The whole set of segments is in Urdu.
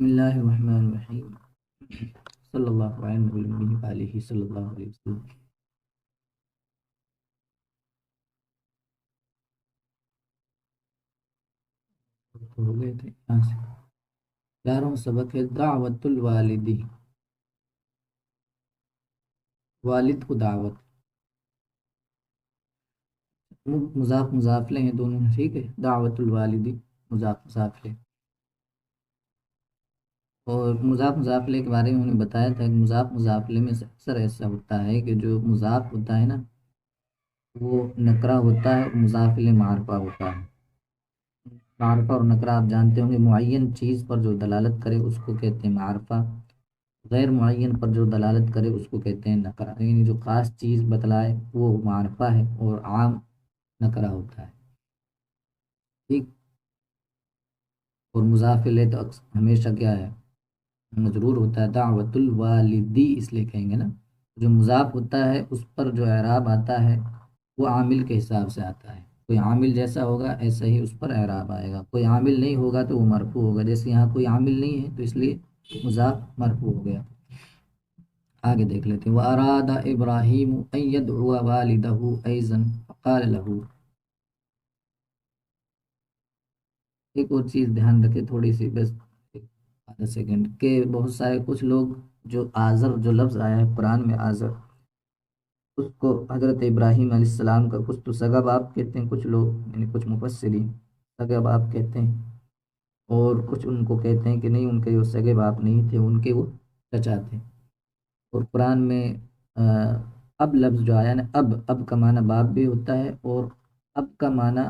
بسم اللہ الرحمن الرحیم صلی اللہ علیہ وسلم علیہ صلی اللہ علیہ وسلم۔ تو ہو گئے تھے یہاں سے 11واں سبق ہے دعوت الوالدی، والد کو دعوت، مضاف مضاف لے ہیں دونوں، ٹھیک ہے، دعوت الوالدی مضاف مضاف لے۔ اور مضاف مضاف لے کے بارے میں انہوں نے بتایا تھا کہ مضاف مضاف لے میں سے اکثر ایسا ہوتا ہے کہ جو مضاف ہوتا ہے نا وہ نکرہ ہوتا ہے اور مضاف لے معرفہ ہوتا ہے۔ معرفہ اور نکرہ آپ جانتے ہوں گے، معین چیز پر جو دلالت کرے اس کو کہتے ہیں معرفہ، غیر معین پر جو دلالت کرے اس کو کہتے ہیں نکرہ، یعنی جو خاص چیز بتلائے وہ معرفہ ہے اور عام نکرہ ہوتا ہے، ٹھیک۔ اور مضاف الیہ تو ہمیشہ کیا ہے، مجرور ہوتا ہے، دعوت الوالدی اس لیے کہیں گے نا۔ جو مضاف ہوتا ہے اس پر جو اعراب آتا ہے وہ عامل کے حساب سے آتا ہے، کوئی عامل جیسا ہوگا ایسا ہی اس پر اعراب آئے گا، کوئی عامل نہیں ہوگا تو وہ مرفوع ہوگا، جیسے یہاں کوئی عامل نہیں ہے تو اس لیے مضاف مرفوع ہو گیا۔ آگے دیکھ لیتے ہیں وَأَرَادَ إِبْرَاهِيمُ أَن يَدْعُوَ وَالِدَهُ أَيْضًا فَقَالَ لَهُ۔ ایک اور چیز دھیان رکھے تھوڑی سی، بس آدھا سیکنڈ، کہ بہت سارے کچھ لوگ جو آزر جو لفظ آیا ہے قرآن میں آزر، اس کو حضرت ابراہیم علیہ السلام کا کچھ تو سگا باپ کہتے ہیں، کچھ لوگ یعنی کچھ مفسرین سگا باپ کہتے ہیں، اور کچھ ان کو کہتے ہیں کہ نہیں ان کے وہ سگے باپ نہیں تھے، ان کے وہ چچا تھے۔ اور قرآن میں اب لفظ جو آیا نا، اب کا معنی باپ بھی ہوتا ہے اور اب کا معنی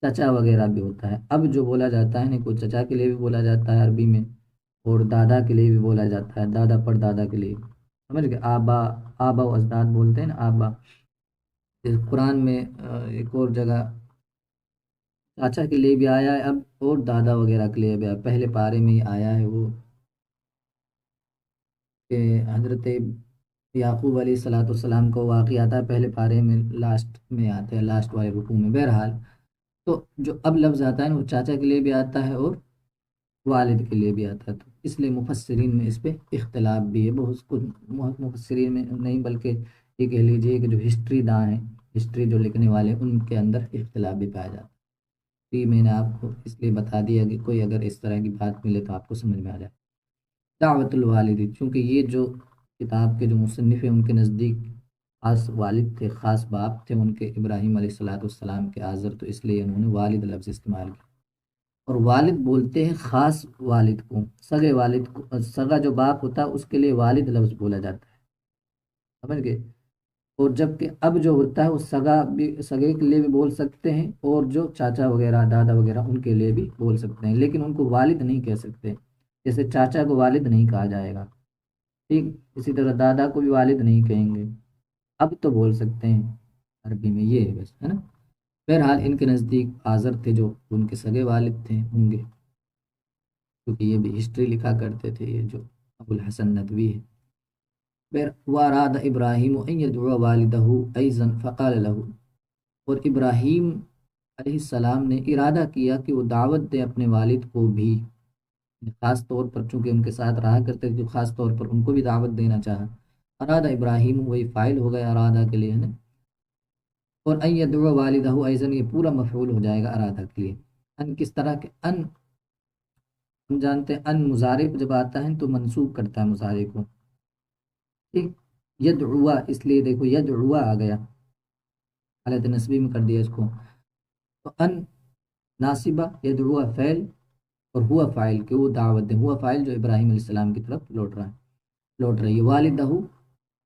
چچا وغیرہ بھی ہوتا ہے۔ اب جو بولا جاتا ہے نا، کوئی چچا کے لیے بھی بولا جاتا ہے عربی میں، اور دادا کے لیے بھی بولا جاتا ہے، دادا پر دادا کے لیے، سمجھ گئے، آبا، آبا و اجداد بولتے ہیں نا، آبا۔ اس قرآن میں ایک اور جگہ چاچا کے لیے بھی آیا ہے اب، اور دادا وغیرہ کے لیے بھی آیا، پہلے پارے میں ہی آیا ہے وہ کہ حضرت یعقوب علیہ الصلاۃ والسلام کو واقعہ آتا ہے پہلے پارے میں، لاسٹ میں آتا ہے، لاسٹ والے رکوع میں۔ بہرحال تو جو اب لفظ آتا ہے نا وہ چاچا کے لیے بھی آتا ہے اور والد کے لیے بھی آتا ہے، تو اس لیے مفسرین میں اس پہ اختلاف بھی ہے، بہت کچھ مفسرین میں نہیں بلکہ یہ کہہ لیجیے کہ جو ہسٹری داں ہیں، ہسٹری جو لکھنے والے ان کے اندر اختلاف بھی پایا جاتا ہے۔ تو یہ میں نے آپ کو اس لیے بتا دیا کہ کوئی اگر اس طرح کی بات ملے تو آپ کو سمجھ میں آ جائے۔ دعوت الوالدی، چونکہ یہ جو کتاب کے جو مصنف ہیں ان کے نزدیک خاص والد تھے، خاص باپ تھے ان کے ابراہیم علیہ الصلاۃ والسلام کے آزر، تو اس لیے انہوں نے والد لفظ استعمال کیا۔ اور والد بولتے ہیں خاص والد کو، سگے والد کو، سگا جو باپ ہوتا ہے اس کے لیے والد لفظ بولا جاتا ہے، سمجھ گئے۔ اور جب کہ اب جو ہوتا ہے وہ سگا بھی، سگے کے لیے بھی بول سکتے ہیں، اور جو چاچا وغیرہ دادا وغیرہ ان کے لیے بھی بول سکتے ہیں، لیکن ان کو والد نہیں کہہ سکتے، جیسے چاچا کو والد نہیں کہا جائے گا، ٹھیک، اسی طرح دادا کو بھی والد نہیں کہیں گے، اب تو بول سکتے ہیں عربی میں، یہ ہے بس، ہے نا۔ بہرحال ان کے نزدیک آزر تھے جو ان کے سگے والد تھے ہوں گے، کیونکہ یہ بھی ہسٹری لکھا کرتے تھے، یہ جو ابو الحسن ندوی ہے۔ واراد ابراہیم ان یدعو والدہ ایضا فقال له، اور ابراہیم علیہ السلام نے ارادہ کیا کہ وہ دعوت دے اپنے والد کو بھی، خاص طور پر چونکہ ان کے ساتھ رہا کرتے تھے خاص طور پر ان کو بھی دعوت دینا چاہا۔ ارادہ ابراہیم وہی فائل ہو گیا ارادہ کے لیے، ہے نا، اور ان یدعو والدہ ایضا یہ پورا مفعول ہو جائے گا ارادہ کے لیے۔ ان کس طرح کے ان، ہم جانتے ہیں ان مضارع جب آتا ہے تو منصوب کرتا ہے مضارع کو، ٹھیک، یدعوا اس لیے دیکھو یدعوا آ گیا، حالت نصبی میں کر دیا اس کو، تو ان ناصبہ، یدعوا فعل، اور ہوا فاعل کہ وہ دعوت دے، ہوا فاعل جو ابراہیم علیہ السلام کی طرف لوٹ رہا ہے، لوٹ رہی ہے، والدہ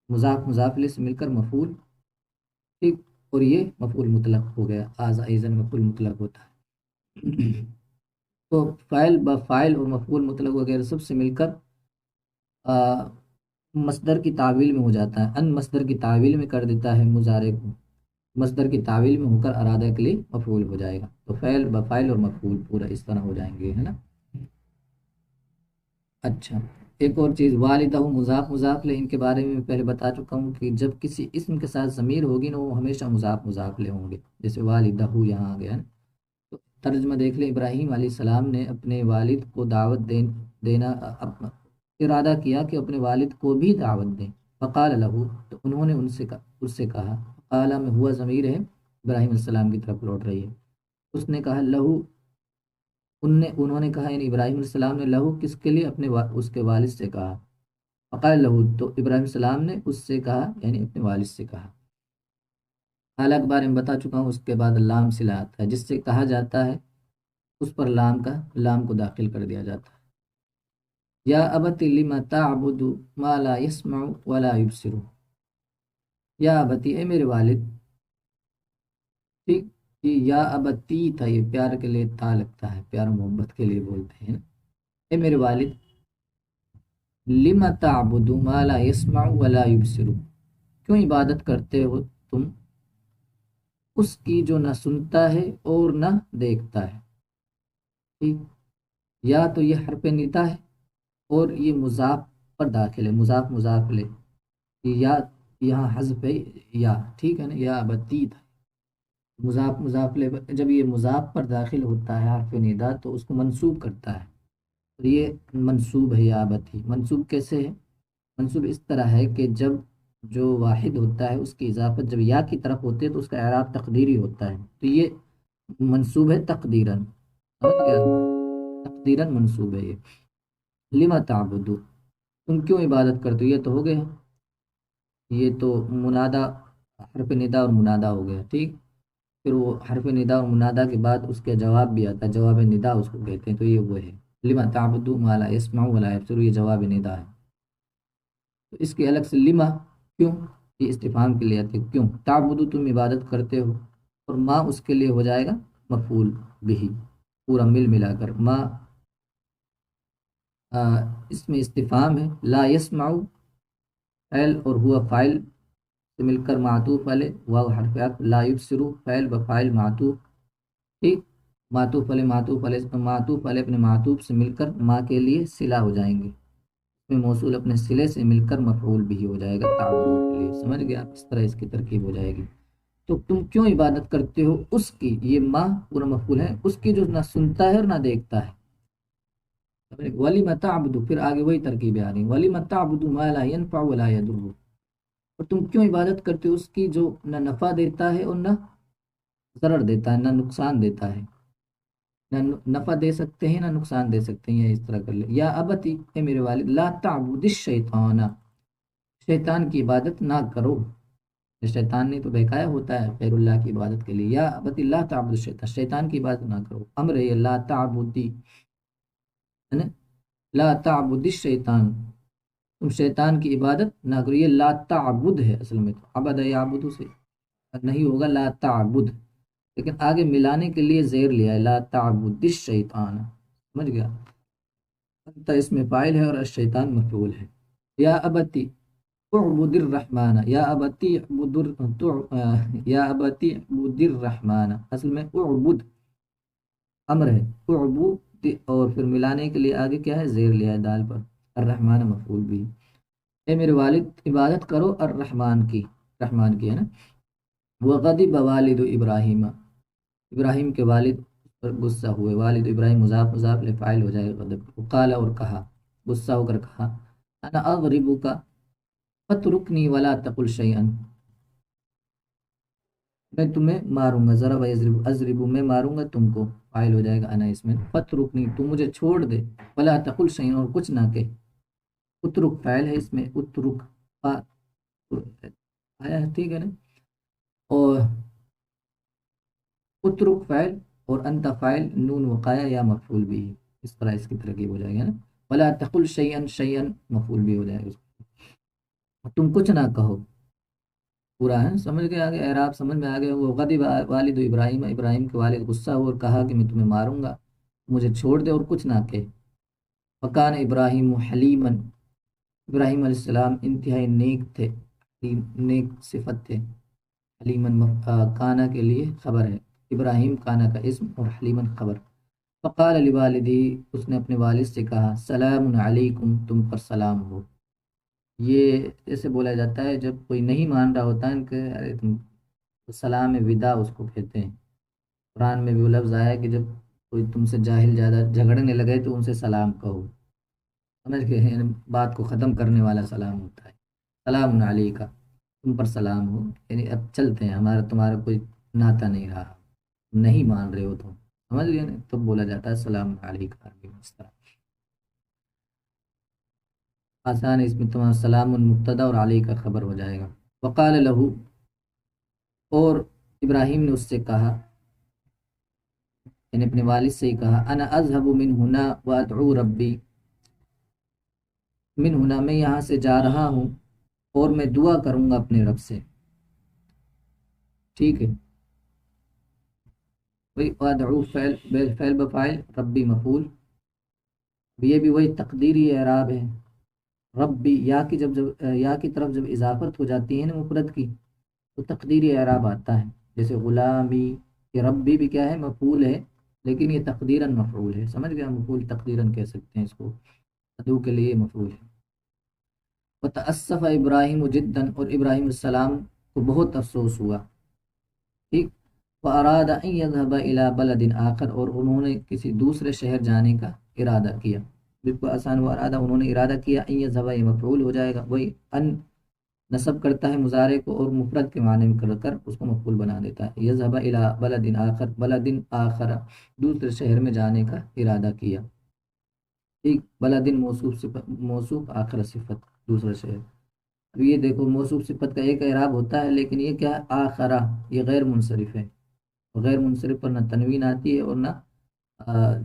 مضاف مضاف الیہ سے مل کر مفعول، ٹھیک، اور یہ مفعول مطلق ہو گیا، آزا ایزن مفعول مطلق ہوتا ہے۔ تو فاعل فاعل اور مفعول مطلق وغیرہ سب سے مل کر مصدر کی تعویل میں ہو جاتا ہے، ان مصدر کی تعویل میں کر دیتا ہے مضارع کو، مصدر کی تعویل میں ہو کر ارادہ کے لیے مفعول ہو جائے گا، تو فعل بفعل اور مفعول پورا اس طرح ہو جائیں گے، ہے نا۔ اچھا، ایک اور چیز، والدہ مضاف مضاف لے، ان کے بارے میں پہلے بتا چکا ہوں کہ جب کسی اسم کے ساتھ ضمیر ہوگی نا وہ ہمیشہ مضاف مضاف لے ہوں گے، جیسے والدہ یہاں آ گیا نا، تو ترجمہ دیکھ لیں، ابراہیم علیہ السلام نے اپنے والد کو دعوت دینا ارادہ کیا کہ اپنے والد کو بھی دعوت دیں۔ فقال لہو، تو انہوں نے اس سے کہا، قال میں ہوا ضمیر ہے ابراہیم علیہ السلام کی طرف لوٹ رہی ہے، اس نے کہا لہو، انہوں نے کہا یعنی ابراہیم علیہ السلام نے لہو کس کے لیے، اس کے والد سے کہا۔ فقال لہو، تو ابراہیم علیہ السلام نے اس سے کہا یعنی اپنے والد سے کہا۔ حالہ کے بارے میں بتا چکا ہوں، اس کے بعد لام صلہ آتا ہے، جس سے کہا جاتا ہے اس پر لام کو داخل کر دیا جاتا ہے۔ یا ابت لم تعبد ما لا يسمع ولا يبصر، یا ابتی اے میرے والد، ٹھیک، یہ یا ابتی تھا، یہ پیار کے لیے تا لگتا ہے، پیار محبت کے لیے بولتے ہیں نا۔ اے میرے والد، لم تعبد ما لا يسمع ولا يبصر، کیوں عبادت کرتے ہو تم اس کی جو نہ سنتا ہے اور نہ دیکھتا ہے، ٹھیک۔ یا تو یہ حرف ندا ہے اور یہ مضاف پر داخل ہے، مضاف لے، یا یہاں حذف ہے یا، ٹھیک ہے نا، یا ابتی تھا، مضاف لے، جب یہ مضاف پر داخل ہوتا ہے حرف ندا تو اس کو منصوب کرتا ہے، تو یہ منصوب ہے یا ابتی۔ منصوب کیسے ہے؟ منصوب اس طرح ہے کہ جب جو واحد ہوتا ہے اس کی اضافت جب یا کی طرف ہوتی ہے تو اس کا اعراب تقدیری ہوتا ہے، تو یہ منصوب ہے تقدیراً، سمجھ گیا؟ تقدیراً منصوب ہے یہ۔ لما تعبدو، تم کیوں عبادت کرتے ہو، یہ تو ہو گیا، یہ تو منادہ، حرف ندا اور منادہ ہو گیا، ٹھیک۔ پھر وہ حرف ندا اور منادہ کے بعد اس کے جواب بھی آتا ہے، جواب ندا اس کو کہتے ہیں، تو یہ وہ ہے لما تعبدو ما لا يسمع ولا يبصر، یہ جواب ندا ہے۔ تو اس کے الگ سے لما، کیوں، یہ استفہام کے لیے آتے ہیں، کیوں تعبدو تم عبادت کرتے ہو، اور ما اس کے لیے ہو جائے گا مفعول بھی، پورا ملا کر ما اس میں استفہام ہے، لا یسمع فعل اور ہوا فاعل سے مل کر معطوف والے، واو حرف عطف، لا یبصر فعل بفاعل معطوف، ٹھیک، معطوف والے اپنے معطوف سے مل کر ما کے لیے صلہ ہو جائیں گے، میں موصول اپنے صلے سے مل کر مفعول بھی ہو جائے گا تعبدو کے لیے، سمجھ گیا؟ اس طرح اس کی ترکیب ہو جائے گی۔ تو تم کیوں عبادت کرتے ہو اس کی، یہ ما پورا مفعول ہے، اس کی جو نہ سنتا ہے اور نہ دیکھتا ہے۔ وَلِمَ تَعْبُدُ، پھر آگے وہی ترکیبیں آ رہی ہیں، وَلِمَ تَعْبُدُ مَا لَا يَنْفَعُ وَلَا يَضُرُّ، اور تم کیوں عبادت کرتے ہو اس کی جو نہ نفع دیتا ہے اور نہ ضرر دیتا ہے، نہ نقصان دیتا ہے، نہ نفع دے سکتے ہیں نہ نقصان دے سکتے ہیں، یا اس طرح کر لے۔ یا ابتی، اے میرے والد، لا تعبد الشیطان، شیطان کی عبادت نہ کرو، شیطان نے تو بہکایا ہوتا ہے غیر اللہ کی عبادت کے لیے، یا ابتی لا تعبد الشیطان، شیطان کی عبادت نہ کرو، امر ہے یہ، لا تعبدی ہے نا، لا تعبد الشیطان، تم شیطان کی عبادت نہ کرو، یہ لا تعبد ہے اصل میں، تو عبد یعبد سے نہیں ہوگا، لا تعبد، لیکن آگے ملانے کے لیے زیر لیا ہے، لا تعبد الشیطان، سمجھ گیا؟ انت اس میں فاعل ہے اور الشیطان مفعول ہے۔ یا ابتی اعبد الرحمن، یا ابتی یا ابتی اعبد الرحمن، اصل میں اعبد امر ہے، اعبد، اور پھر ملانے کے لیے آگے کیا ہے، زیر لیا ہے دال پر، الرحمن مفعول بھی۔ اے میرے والد، عبادت کرو الرحمن کی، رحمان کی ہے نا۔ وغضب والد ابراہیم، ابراہیم کے والد پر غصہ ہوئے، والد ابراہیم مضاف لفاعل ہو جائے غضب، وقال، اور کہا، غصہ ہو کر کہا، انا اضربک فترکنی ولا تقل شیئا، میں تمہیں ماروں گا، ضرب یضرب، اضرب میں ماروں گا تم کو، فاعل ہو جائے گا انا اس میں، فترکنی تم مجھے چھوڑ دے، ولا تقل شیئا اور کچھ نہ کہ، اترک فاعل ہے اس میں، اترک آیا ہے، ٹھیک ہے نا، اور اترک فاعل اور انت فاعل، نون وقایا یا مفعول بھی، اس طرح اس کی ترکیب ہو جائے گا نا، ولا تقل شیئا، شیئا مفعول بھی ہو جائے گا، تم کچھ نہ کہو، پورا ہے، سمجھ گئے؟ آگے اعراب سمجھ میں آ گئے۔ وہ غضب والد ابراہیم، ابراہیم کے والد غصہ ہو اور کہا کہ میں تمہیں ماروں گا، مجھے چھوڑ دے اور کچھ نہ کہ، فکان ابراہیم حلیما، ابراہیم علیہ السلام انتہائی نیک تھے، نیک صفت تھے، حلیمن کانا کے لیے خبر ہے، ابراہیم کانا کا اسم اور حلیمن خبر۔ فقال لوالدی، اس نے اپنے والد سے کہا، سلام علیکم، تم پر سلام ہو، یہ ایسے بولا جاتا ہے جب کوئی نہیں مان رہا ہوتا ہے کہ ارے تم، سلام وداع اس کو کہتے ہیں، قرآن میں بھی وہ لفظ آیا کہ جب کوئی تم سے جاہل زیادہ جھگڑنے لگے تو ان سے سلام کہو، سمجھ گئے، یعنی بات کو ختم کرنے والا سلام ہوتا ہے، سلام علیکہ، تم پر سلام ہو، یعنی اب چلتے ہیں، ہمارا تمہارا کوئی ناتا نہیں رہا، نہیں مان رہے ہو تم، سمجھ گئے نا، تو بولا جاتا ہے سلام علیکہ، عربی میں اس طرح آسان ہے، اس میں تمہارا سلام مبتدا اور علی کا خبر ہو جائے گا۔ وقال لہو، اور ابراہیم نے اس سے کہا، یعنی اپنے والد سے ہی کہا، انا اذهب من هنا وادعو ربی، من هنا، میں یہاں سے جا رہا ہوں اور میں دعا کروں گا اپنے رب سے، ٹھیک ہے، وہی وادعو فعل، فعل بفاعل، ربی مفعول، یہ بھی وہی تقدیری اعراب ہے، ربی یا کی جب یا کی طرف جب اضافت ہو جاتی ہے نا مفرد کی تو تقدیری اعراب آتا ہے، جیسے غلامی، یہ ربی بھی کیا ہے، مفعول ہے، لیکن یہ تقدیراً مفعول ہے، سمجھ گیا، مفعول تقدیراً کہہ سکتے ہیں اس کو، ادو کے لیے مفعول ہے۔ وتأسف ابراہیم جدا، اور ابراہیم السلام کو بہت افسوس ہوا، ٹھیک، واراد ان يذهب الى بلد آخر، اور انہوں نے کسی دوسرے شہر جانے کا ارادہ کیا، بالکل آسان ہوا، ارادہ، انہوں نے ارادہ کیا، ان يذهب یہ مفعول ہو جائے گا، وہی ان نصب کرتا ہے مضارع کو اور مفرد کے معنی میں کر کر اس کو مفعول بنا دیتا ہے، یذهب الى بلد آخر، بلد آخر، دوسرے شہر میں جانے کا ارادہ کیا، ٹھیک، بلد موصوف صفت، موصوف آخر صفت، دوسرا شہر، اب یہ دیکھو موصوف صفت کا ایک اعراب ہوتا ہے، لیکن یہ کیا ہے، آخرہ، یہ غیر منصرف ہے، غیر منصرف پر نہ تنوین آتی ہے اور نہ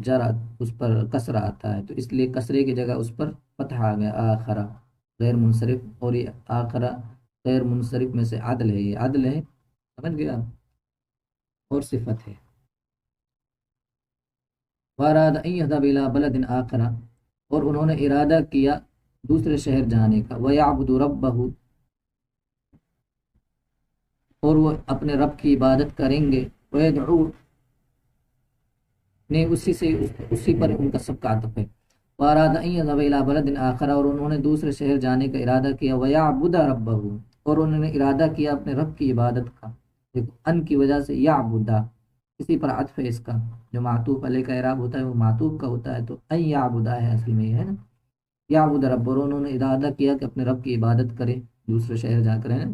جرا، اس پر کسرہ آتا ہے، تو اس لیے کسرے کی جگہ اس پر فتح آ گیا، آخرہ غیر منصرف، اور یہ آخرہ غیر منصرف میں سے عدل ہے، یہ عدل ہے، سمجھ گیا، اور صفت ہے۔ واراد ان يذهب الى بلد آخر، اور انہوں نے ارادہ کیا دوسرے شہر جانے کا، ويعبد ربه، اور وہ اپنے رب کی عبادت کریں گے، ويدعو نے اسی پر ان کا سب کا عطف ہے، واراد ان يذهب الى بلد آخر، اور انہوں نے دوسرے شہر جانے کا ارادہ کیا، ويعبد ربه، اور انہوں نے ارادہ کیا اپنے رب کی عبادت کا، دیکھو ان کی وجہ سے یعبدا، اسی پر عطف ہے اس کا، جو معطوف علیہ کا اعراب ہوتا ہے وہ معطوف کا ہوتا ہے، تو ان یعبدا ہے اصل میں، یہ ہے نا، یعبد رب، اور انہوں نے ارادہ کیا کہ اپنے رب کی عبادت کرے دوسرے شہر جا کر، ہے نا،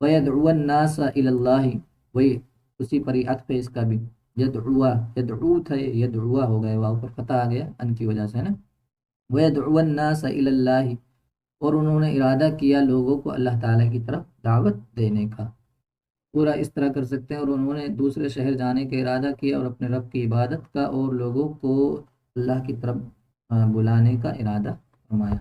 وَيَدْعُوَ النَّاسَ إِلَى اللَّهِ، وہی اسی پر ہی عطف ہے اس کا بھی، یدعوا، یدعو تھا، یدعوا ہو گئے، واؤ پر فتح آ گیا ان کی وجہ سے، ہے نا، وَيَدْعُوَ النَّاسَ إِلَى اللَّهِ، اور انہوں نے ارادہ کیا لوگوں کو اللہ تعالیٰ کی طرف دعوت دینے کا، پورا اس طرح کر سکتے ہیں، اور انہوں نے دوسرے شہر جانے کا ارادہ کیا اور اپنے رب کی عبادت کا اور لوگوں کو اللہ کی طرف بلانے کا ارادہ فرمایا۔